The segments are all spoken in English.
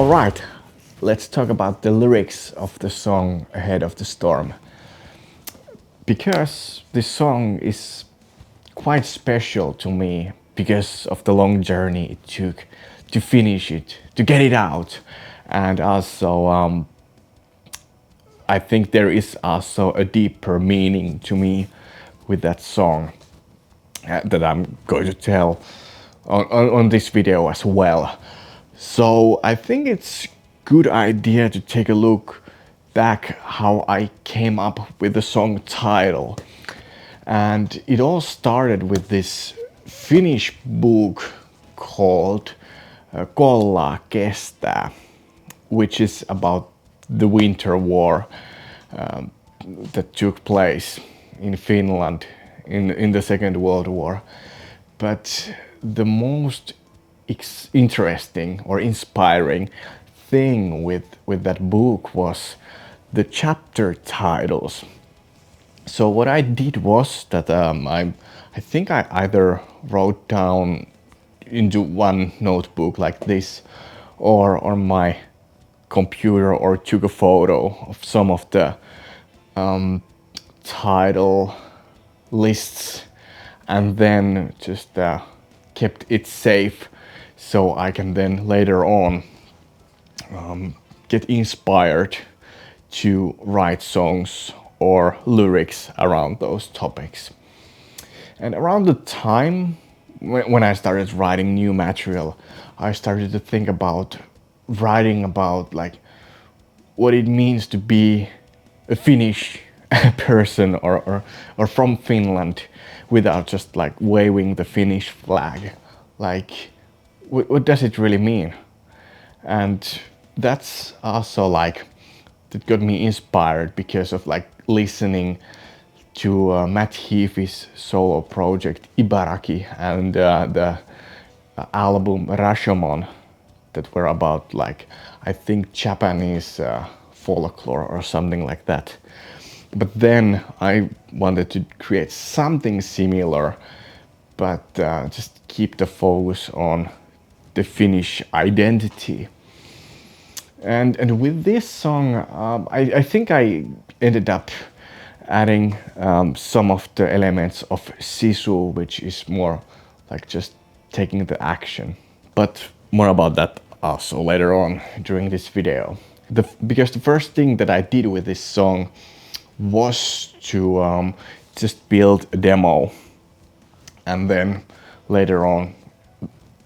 Alright, let's talk about the lyrics of the song Ahead of the Storm. Because this song is quite special to me because of the long journey it took to finish it, to get it out. And also, I think there is also a deeper meaning to me with that song that I'm going to tell on this video as well. So I think it's good idea to take a look back how I came up with the song title. And it all started with this Finnish book called Kollaa kestää, which is about the winter war that took place in Finland in the Second World War. But the most interesting or inspiring thing with that book was the chapter titles. So what I did was that I think I either wrote down into one notebook like this or on my computer or took a photo of some of the title lists and then just kept it safe so I can then later on get inspired to write songs or lyrics around those topics. And around the time when I started writing new material, I started to think about writing about like what it means to be a Finnish person or from Finland without just like waving the Finnish flag. Like, what does it really mean? And that's also like, that got me inspired because of like listening to Matt Heafy's solo project Ibaraki and the album Rashomon that were about like, I think Japanese folklore or something like that. But then I wanted to create something similar, but just keep the focus on the Finnish identity. And with this song, I think I ended up adding some of the elements of sisu, which is more like just taking the action. But more about that also later on during this video. Because the first thing that I did with this song was to just build a demo and then later on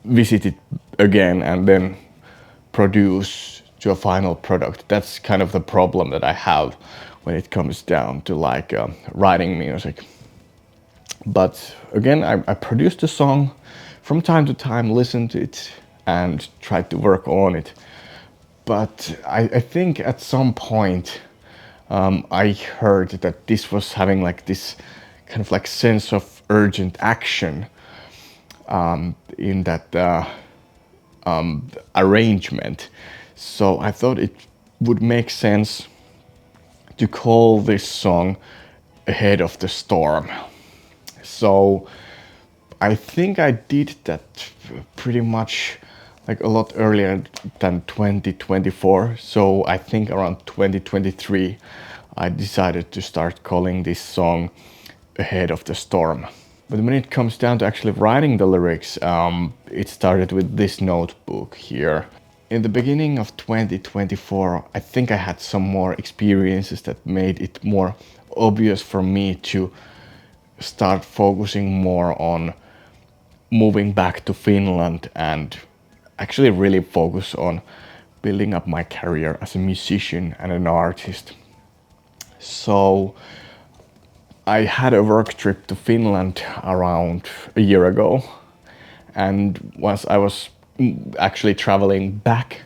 visit it again and then produce to a final product. That's kind of the problem that I have when it comes down to like writing music. But again, I produced the song from time to time, listened to it and tried to work on it. But I think at some point I heard that this was having like this kind of like sense of urgent action in that arrangement. So I thought it would make sense to call this song Ahead of the Storm. So I think I did that pretty much like a lot earlier than 2024. So I think around 2023 I decided to start calling this song Ahead of the Storm. But when it comes down to actually writing the lyrics, it started with this notebook here. In the beginning of 2024, I think I had some more experiences that made it more obvious for me to start focusing more on moving back to Finland and actually really focus on building up my career as a musician and an artist. So I had a work trip to Finland around a year ago, and once I was actually traveling back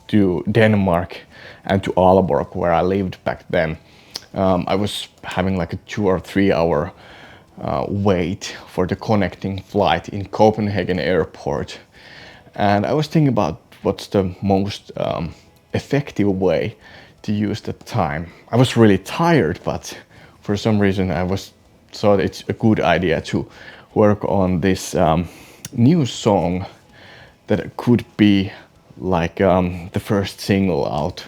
to Denmark and to Aalborg where I lived back then, I was having like a 2 or 3 hour wait for the connecting flight in Copenhagen airport. And I was thinking about what's the most effective way to use the time. I was really tired, but for some reason I thought it's a good idea to work on this new song that could be the first single out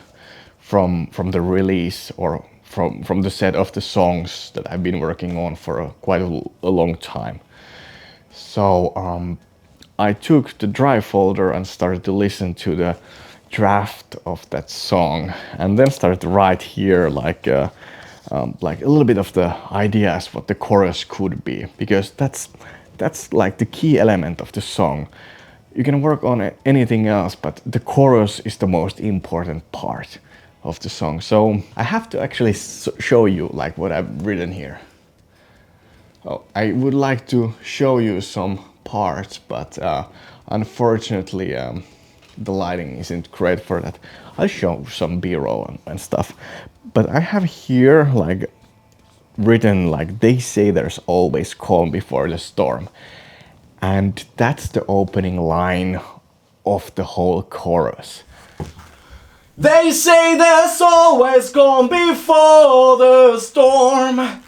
from the release, or from the set of the songs that I've been working on for quite a long time. So I took the drive folder and started to listen to the draft of that song, and then started to write here like a little bit of the ideas what the chorus could be, because that's like the key element of the song. You can work on anything else, but the chorus is the most important part of the song. So I have to actually show you like what I've written here. Oh, I would like to show you some parts, but unfortunately the lighting isn't great for that. I'll show some B-roll and stuff. But I have here like written like, they say there's always calm before the storm. And that's the opening line of the whole chorus. They say there's always calm before the storm.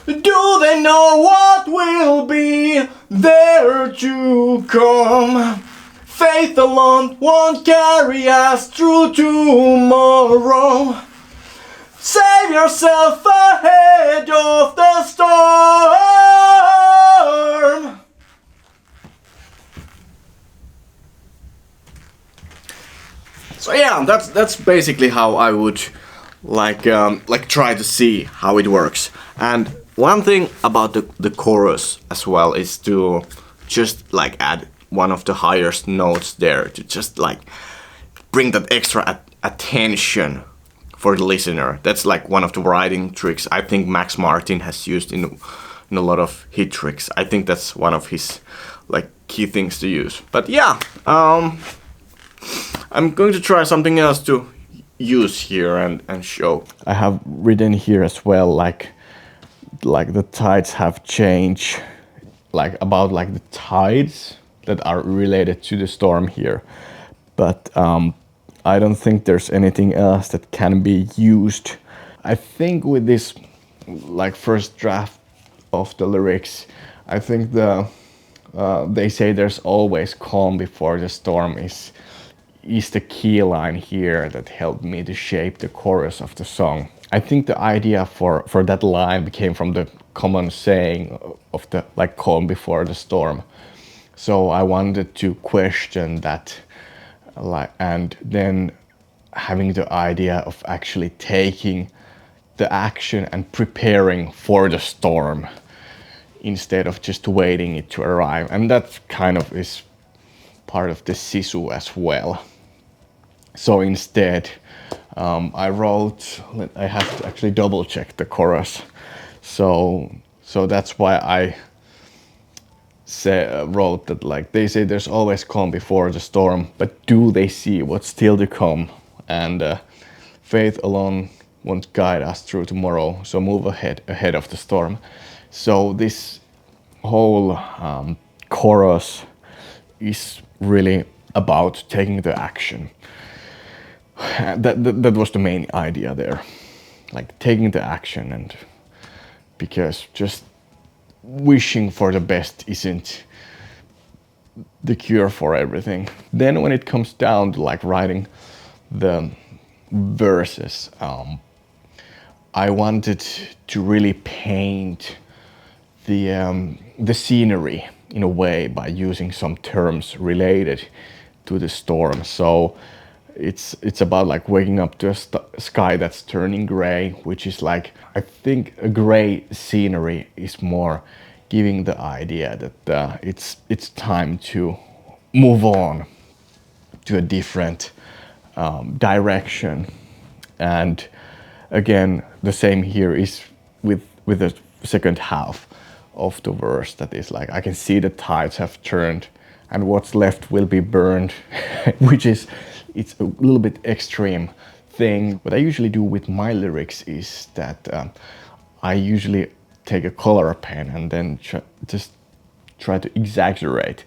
Do they know what will be there to come? Faith alone won't carry us through tomorrow. Save yourself ahead of the storm. So yeah, that's basically how I would like try to see how it works. And one thing about the chorus as well is to just like add one of the highest notes there, to just like bring that extra attention for the listener. That's like one of the writing tricks I think Max Martin has used in a lot of hit tricks. I think that's one of his like key things to use. But yeah, I'm going to try something else to use here and show. I have written here as well like the tides have changed, like about like the tides that are related to the storm here. But I don't think there's anything else that can be used. I think with this like first draft of the lyrics, I think they say there's always calm before the storm is the key line here that helped me to shape the chorus of the song. I think the idea for that line came from the common saying of the like calm before the storm. So I wanted to question that, and then having the idea of actually taking the action and preparing for the storm instead of just waiting it to arrive. And that kind of is part of the sisu as well. So instead, I wrote, I have to actually double check the chorus. So that's why I wrote that like, they say there's always calm before the storm, but do they see what's still to come? And faith alone won't guide us through tomorrow, so move ahead of the storm. So this whole chorus is really about taking the action. That was the main idea there, like taking the action, and because just wishing for the best isn't the cure for everything. Then when it comes down to like writing the verses, I wanted to really paint the scenery in a way by using some terms related to the storm. So it's about like waking up to a sky that's turning gray, which is like, I think a gray scenery is more giving the idea that it's time to move on to a different direction. And again, the same here is with the second half of the verse, that is like, I can see the tides have turned and what's left will be burned, which is, it's a little bit extreme thing. What I usually do with my lyrics is that I usually take a color pen and then just try to exaggerate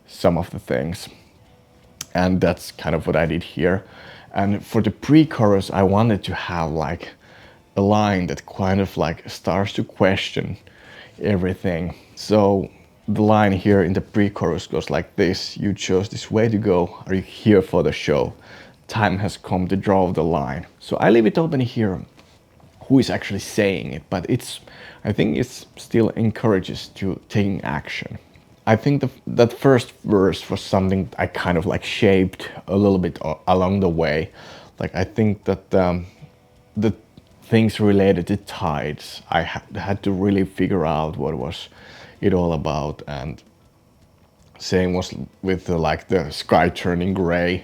some of the things. And that's kind of what I did here. And for the pre-chorus, I wanted to have like a line that kind of like starts to question everything. So the line here in the pre-chorus goes like this: "You chose this way to go. Are you here for the show? Time has come to draw the line." So I leave it open here who is actually saying it, but I think it still encourages to taking action. I think that first verse was something I kind of like shaped a little bit along the way. Like I think that the things related to tides, I had to really figure out what was it all about, and same was with like the sky turning gray.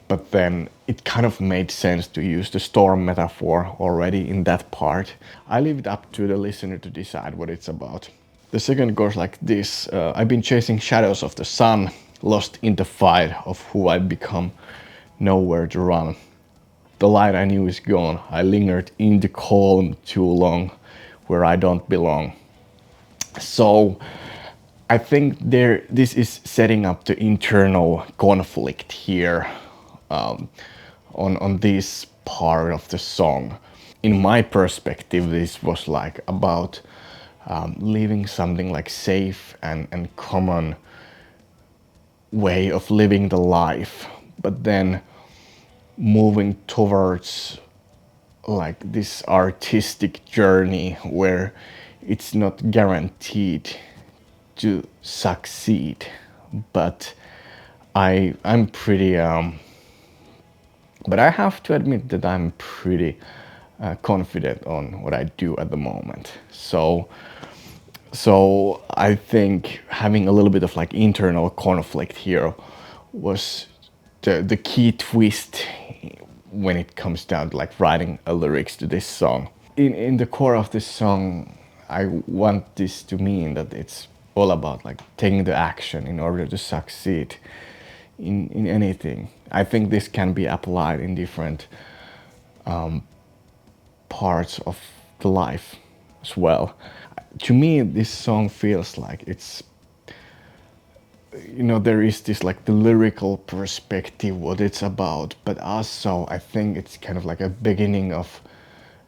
But then it kind of made sense to use the storm metaphor already in that part. I leave it up to the listener to decide what it's about. The second goes like this: I've been chasing shadows of the sun, lost in the fight of who I've become, nowhere to run. The light I knew is gone. I lingered in the calm too long, where I don't belong. So I think this is setting up the internal conflict here, on this part of the song. In my perspective, this was like about leaving something like safe and common way of living the life, but then moving towards like this artistic journey where it's not guaranteed to succeed, but I'm pretty but I have to admit that I'm pretty confident on what I do at the moment. So I think having a little bit of like internal conflict here was the key twist when it comes down to like writing a lyrics to this song. In the core of this song, I want this to mean that it's all about like taking the action in order to succeed in anything. I think this can be applied in different parts of the life as well. To me, this song feels like it's, there is this like the lyrical perspective, what it's about, but also I think it's kind of like a beginning of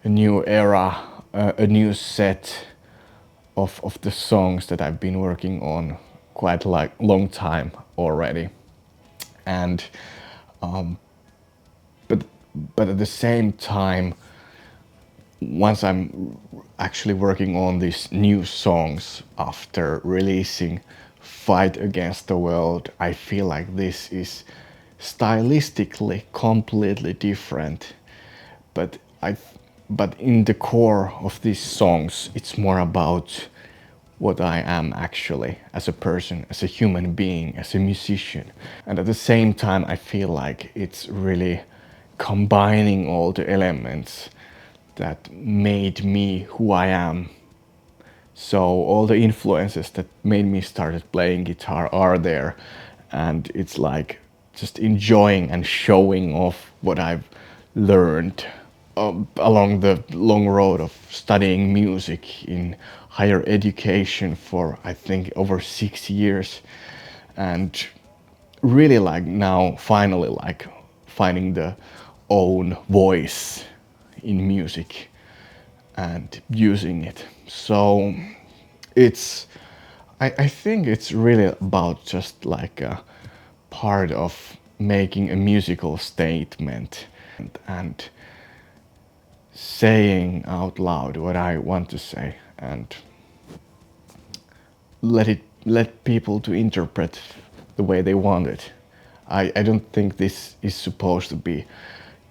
a new era, a new set of the songs that I've been working on quite like long time already. And but at the same time, once I'm actually working on these new songs after releasing Fight Against the World, I feel like this is stylistically completely different. But but in the core of these songs, it's more about what I am actually as a person, as a human being, as a musician. And at the same time, I feel like it's really combining all the elements that made me who I am. So all the influences that made me started playing guitar are there, and it's like just enjoying and showing off what I've learned along the long road of studying music in higher education for I think over 6 years, and really like now finally like finding the own voice in music and using it. So I think it's really about just like a part of making a musical statement and saying out loud what I want to say, and let people to interpret the way they want it. I don't think this is supposed to be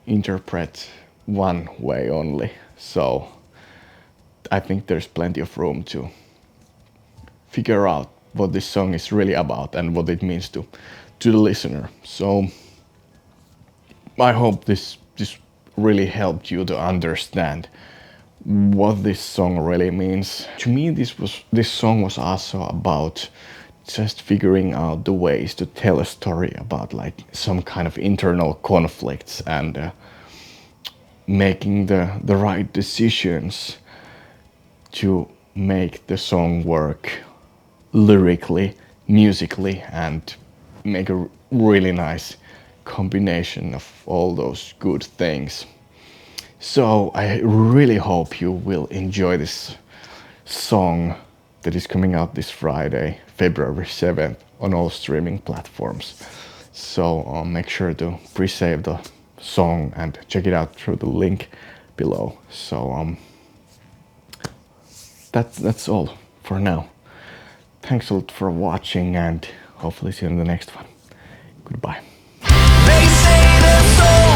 interpret one way only. So I think there's plenty of room to figure out what this song is really about and what it means to the listener. So I hope this really helped you to understand what this song really means. To me, this song was also about just figuring out the ways to tell a story about like some kind of internal conflicts and making the right decisions to make the song work lyrically, musically, and make a really nice combination of all those good things. So I really hope you will enjoy this song. that is coming out this Friday, February 7th, on all streaming platforms. So make sure to pre-save the song and check it out through the link below. So that's all for now. Thanks a lot for watching, and hopefully see you in the next one. Goodbye. They say the soul